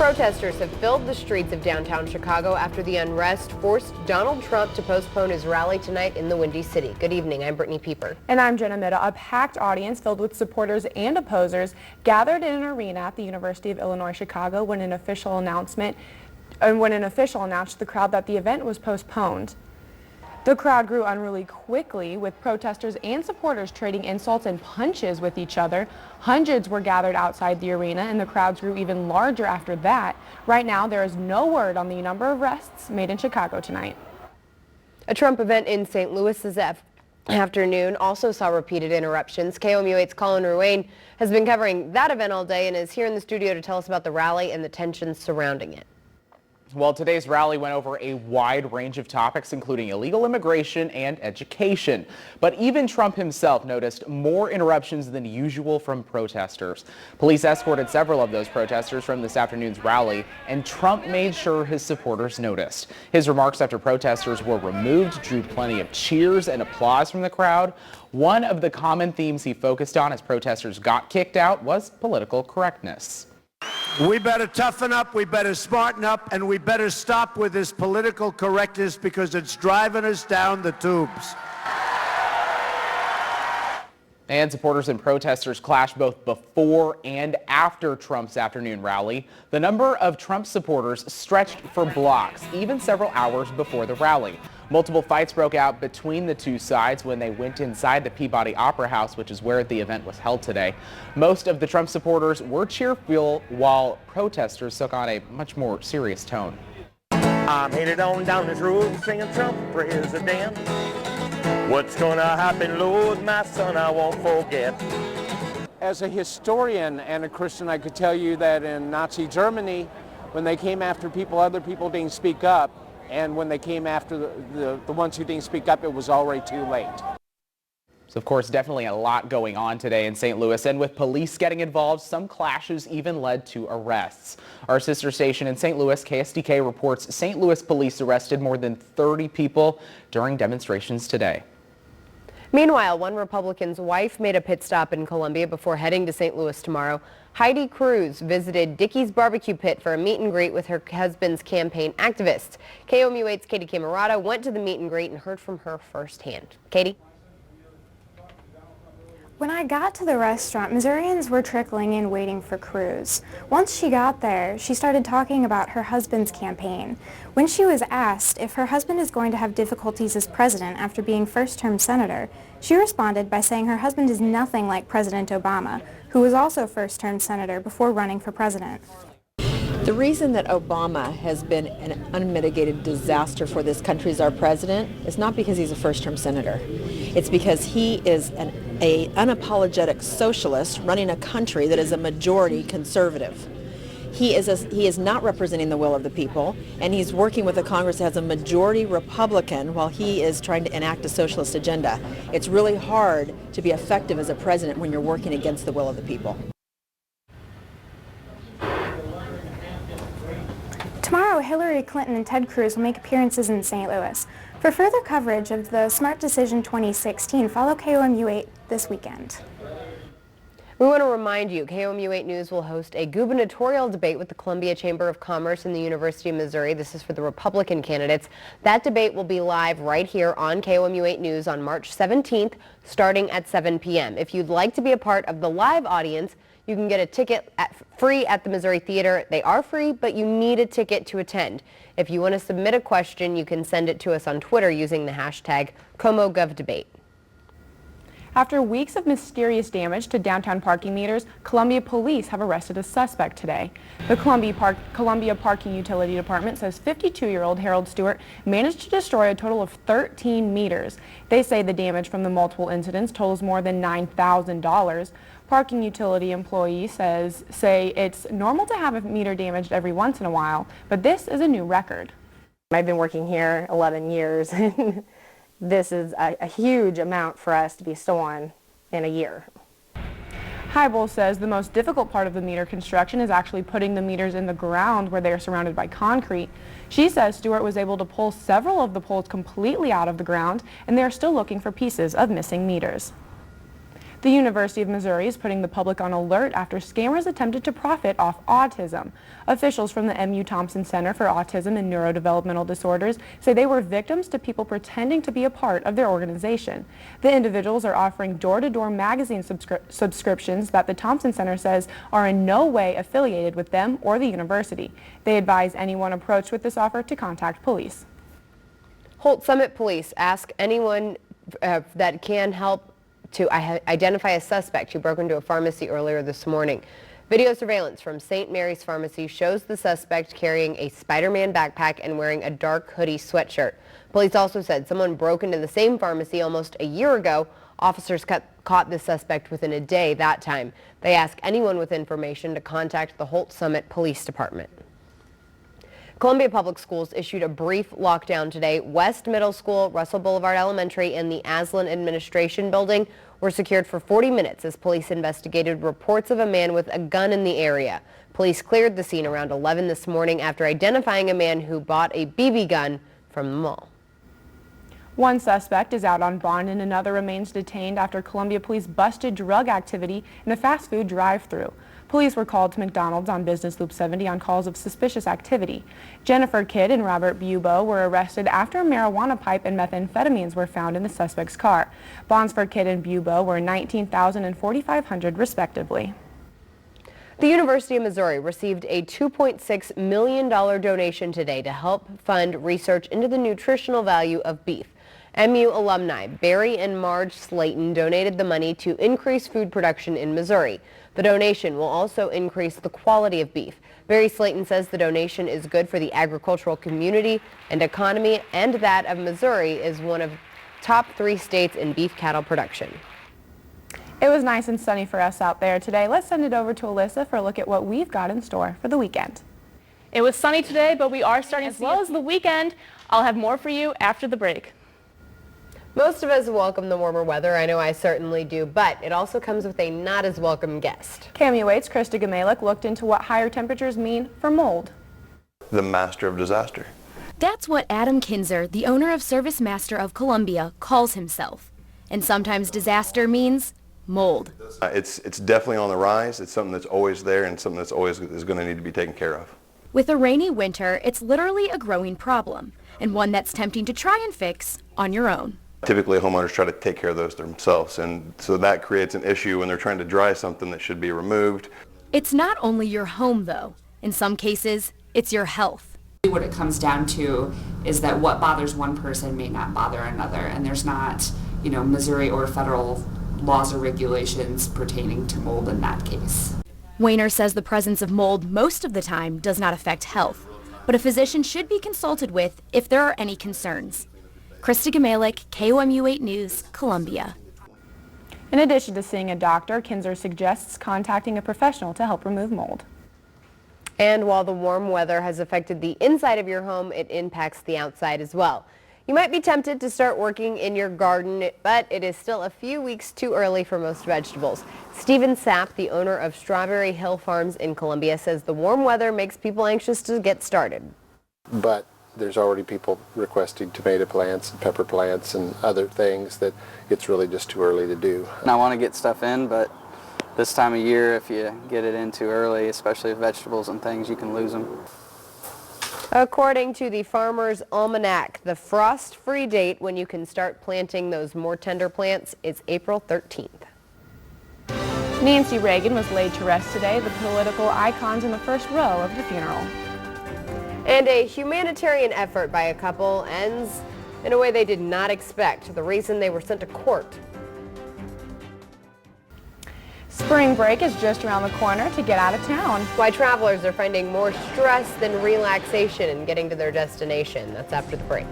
Protesters have filled the streets of downtown Chicago after the unrest forced Donald Trump to postpone his rally tonight in the Windy City. Good evening, I'm Brittany Pieper. And I'm Jenna Mitta. A packed audience filled with supporters and opposers gathered in an arena at the University of Illinois Chicago when an official announced to the crowd that the event was postponed. The crowd grew unruly quickly, with protesters and supporters trading insults and punches with each other. Hundreds were gathered outside the arena, and the crowds grew even larger after that. Right now, there is no word on the number of arrests made in Chicago tonight. A Trump event in St. Louis this afternoon also saw repeated interruptions. KOMU 8's Colin Ruane has been covering that event all day and is here in the studio to tell us about the rally and the tensions surrounding it. Well, today's rally went over a wide range of topics, including illegal immigration and education. But even Trump himself noticed more interruptions than usual from protesters. Police escorted several of those protesters from this afternoon's rally, and Trump made sure his supporters noticed. His remarks after protesters were removed drew plenty of cheers and applause from the crowd. One of the common themes he focused on as protesters got kicked out was political correctness. We better toughen up, we better smarten up, and we better stop with this political correctness because it's driving us down the tubes. And supporters and protesters clashed both before and after Trump's afternoon rally. The number of Trump supporters stretched for blocks, even several hours before the rally. Multiple fights broke out between the two sides when they went inside the Peabody Opera House, which is where the event was held today. Most of the Trump supporters were cheerful, while protesters took on a much more serious tone. I'm headed on down this road singing Trump president. What's gonna happen, Lord, my son, I won't forget. As a historian and a Christian, I could tell you that in Nazi Germany, when they came after people, other people didn't speak up. And when they came after the ones who didn't speak up, it was already too late. So, of course, definitely a lot going on today in St. Louis, and with police getting involved, some clashes even led to arrests. Our sister station in St. Louis, KSDK, reports St. Louis police arrested more than 30 people during demonstrations today. Meanwhile, one Republican's wife made a pit stop in Columbia before heading to St. Louis tomorrow. Heidi Cruz visited Dickey's Barbecue Pit for a meet and greet with her husband's campaign activists. KOMU 8's Katie Camerata went to the meet and greet and heard from her firsthand. Katie? When I got to the restaurant, Missourians were trickling in waiting for Cruz. Once she got there, she started talking about her husband's campaign. When she was asked if her husband is going to have difficulties as president after being first-term senator, she responded by saying her husband is nothing like President Obama, who was also first-term senator before running for president. The reason that Obama has been an unmitigated disaster for this country as our president is not because he's a first-term senator. It's because he is an unapologetic socialist running a country that is a majority conservative. He is not representing the will of the people, and he's working with a Congress that has a majority Republican while he is trying to enact a socialist agenda. It's really hard to be effective as a president when you're working against the will of the people. Tomorrow, Hillary Clinton and Ted Cruz will make appearances in St. Louis. For further coverage of the Smart Decision 2016, follow KOMU 8 this weekend. We want to remind you, KOMU 8 News will host a gubernatorial debate with the Columbia Chamber of Commerce and the University of Missouri. This is for the Republican candidates. That debate will be live right here on KOMU 8 News on March 17th, starting at 7 p.m. If you'd like to be a part of the live audience, you can get a ticket free at the Missouri Theater. They are free, but you need a ticket to attend. If you want to submit a question, you can send it to us on Twitter using the hashtag KOMOGovDebate. After weeks of mysterious damage to downtown parking meters, Columbia police have arrested a suspect today. The Columbia Parking Utility Department says 52-year-old Harold Stewart managed to destroy a total of 13 meters. They say the damage from the multiple incidents totals more than $9,000. Parking utility employees say it's normal to have a meter damaged every once in a while, but this is a new record. I've been working here 11 years. This is a huge amount for us to be stolen in a year. Heibel says the most difficult part of the meter construction is actually putting the meters in the ground where they are surrounded by concrete. She says Stewart was able to pull several of the poles completely out of the ground, and they are still looking for pieces of missing meters. The University of Missouri is putting the public on alert after scammers attempted to profit off autism. Officials from the MU Thompson Center for Autism and Neurodevelopmental Disorders say they were victims to people pretending to be a part of their organization. The individuals are offering door-to-door magazine subscriptions that the Thompson Center says are in no way affiliated with them or the university. They advise anyone approached with this offer to contact police. Holt Summit Police ask anyone that can help to identify a suspect who broke into a pharmacy earlier this morning. Video surveillance from St. Mary's Pharmacy shows the suspect carrying a Spider-Man backpack and wearing a dark hoodie sweatshirt. Police also said someone broke into the same pharmacy almost a year ago. Officers caught the suspect within a day that time. They ask anyone with information to contact the Holt Summit Police Department. Columbia Public Schools issued a brief lockdown today. West Middle School, Russell Boulevard Elementary, and the Aslan Administration Building were secured for 40 minutes as police investigated reports of a man with a gun in the area. Police cleared the scene around 11 this morning after identifying a man who bought a BB gun from the mall. One suspect is out on bond and another remains detained after Columbia police busted drug activity in a fast food drive-thru. Police were called to McDonald's on Business Loop 70 on calls of suspicious activity. Jennifer Kidd and Robert Bubo were arrested after a marijuana pipe and methamphetamines were found in the suspect's car. Bonds for Kidd and Bubo were $19,000 and $4,500 respectively. The University of Missouri received a $2.6 million donation today to help fund research into the nutritional value of beef. MU alumni Barry and Marge Slayton donated the money to increase food production in Missouri. The donation will also increase the quality of beef. Barry Slayton says the donation is good for the agricultural community and economy, and that of Missouri is one of top 3 states in beef cattle production. It was nice and sunny for us out there today. Let's send it over to Alyssa for a look at what we've got in store for the weekend. It was sunny today, but we are starting as well as the weekend. I'll have more for you after the break. Most of us welcome the warmer weather. I know I certainly do, but it also comes with a not as welcome guest. KOMU 8's Krista Gamelik looked into what higher temperatures mean for mold. The master of disaster. That's what Adam Kinzer, the owner of Service Master of Columbia, calls himself. And sometimes disaster means mold. It's definitely on the rise. It's something that's always there and something that's always is going to need to be taken care of. With a rainy winter, it's literally a growing problem, and one that's tempting to try and fix on your own. Typically, homeowners try to take care of those themselves, and so that creates an issue when they're trying to dry something that should be removed. It's not only your home, though. In some cases, it's your health. What it comes down to is that what bothers one person may not bother another, and there's not, Missouri or federal laws or regulations pertaining to mold in that case. Wayner says the presence of mold most of the time does not affect health, but a physician should be consulted with if there are any concerns. Krista Gamelik, KOMU 8 News, Columbia. In addition to seeing a doctor, Kinzer suggests contacting a professional to help remove mold. And while the warm weather has affected the inside of your home, it impacts the outside as well. You might be tempted to start working in your garden, but it is still a few weeks too early for most vegetables. Stephen Sapp, the owner of Strawberry Hill Farms in Columbia, says the warm weather makes people anxious to get started. But there's already people requesting tomato plants and pepper plants and other things that it's really just too early to do. I want to get stuff in, but this time of year, if you get it in too early, especially with vegetables and things, you can lose them. According to the Farmer's Almanac, the frost-free date when you can start planting those more tender plants is April 13th. Nancy Reagan was laid to rest today, the political icons in the first row of the funeral. And a humanitarian effort by a couple ends in a way they did not expect, the reason they were sent to court. Spring break is just around the corner to get out of town. Why travelers are finding more stress than relaxation in getting to their destination. That's after the break.